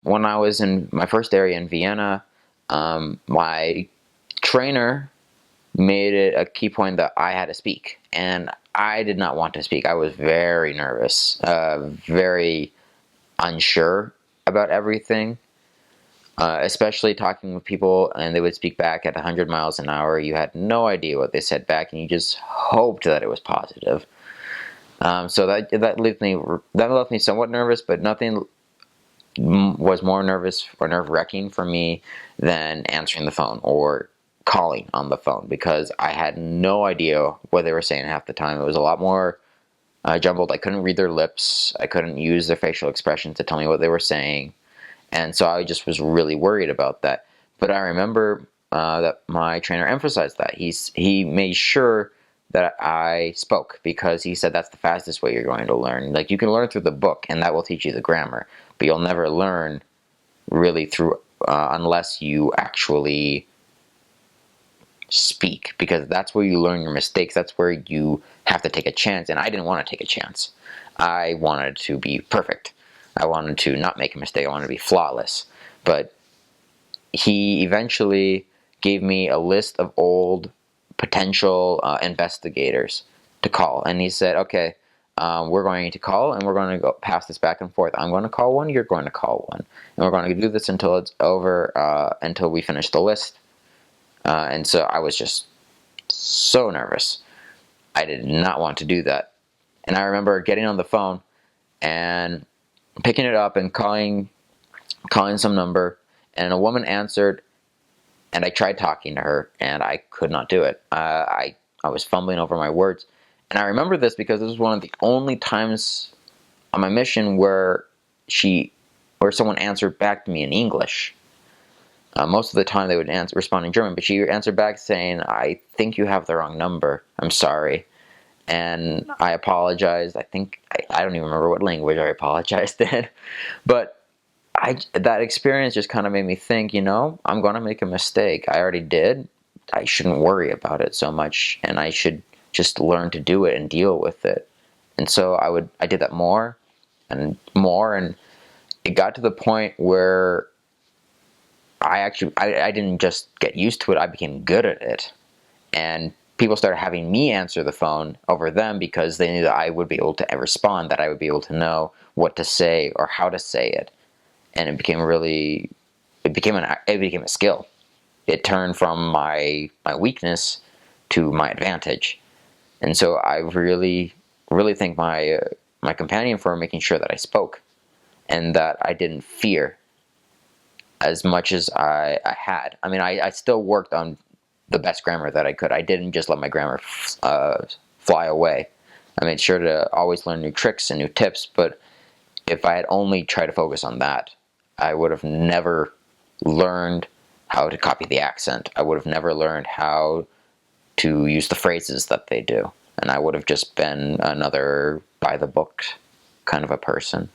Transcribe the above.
when I was in my first area in Vienna, my trainer made it a key point that I had to speak, and I did not want to speak. I was very nervous, very unsure about everything, especially talking with people, and they would speak back at 100 miles an hour. You had no idea what they said back, and you just hoped that it was positive. So that left me somewhat nervous, but nothing was more nervous or nerve-wracking for me than answering the phone or calling on the phone, because I had no idea what they were saying half the time. It was a lot more jumbled. I couldn't read their lips. I couldn't use their facial expressions to tell me what they were saying. And so I just was really worried about that. But I remember that my trainer emphasized that. He made sure that I spoke, because he said that's the fastest way you're going to learn. Like, you can learn through the book, and that will teach you the grammar, but you'll never learn really through unless you actually speak, because that's where you learn your mistakes. That's where you have to take a chance, and I didn't want to take a chance. I wanted to be perfect. I wanted to not make a mistake. I wanted to be flawless. But he eventually gave me a list of old potential investigators to call, and he said, okay, we're going to call, and we're going to go pass this back and forth. I'm going to call one, you're going to call one, and we're going to do this until it's over, until we finish the list. And so I was just so nervous. I did not want to do that. And I remember getting on the phone and picking it up and calling some number, and a woman answered, and I tried talking to her, and I could not do it. I was fumbling over my words. And I remember this because this was one of the only times on my mission where someone answered back to me in English. Most of the time they would respond in German, but she answered back saying, I think you have the wrong number. I'm sorry. And I apologized. I don't even remember what language I apologized in. But that experience just kind of made me think, I'm going to make a mistake. I already did. I shouldn't worry about it so much, and I should just learn to do it and deal with it. And so I did that more and more, and it got to the point where I didn't just get used to it, I became good at it. And people started having me answer the phone over them, because they knew that I would be able to respond, that I would be able to know what to say or how to say it. And it became a skill. It turned from my weakness to my advantage. And so I really, really thank my companion for making sure that I spoke, and that I didn't fear as much as I had. I mean, I still worked on the best grammar that I could. I didn't just let my grammar fly away. I made sure to always learn new tricks and new tips, but if I had only tried to focus on that, I would have never learned how to copy the accent. I would have never learned how to use the phrases that they do. And I would have just been another by-the-book kind of a person.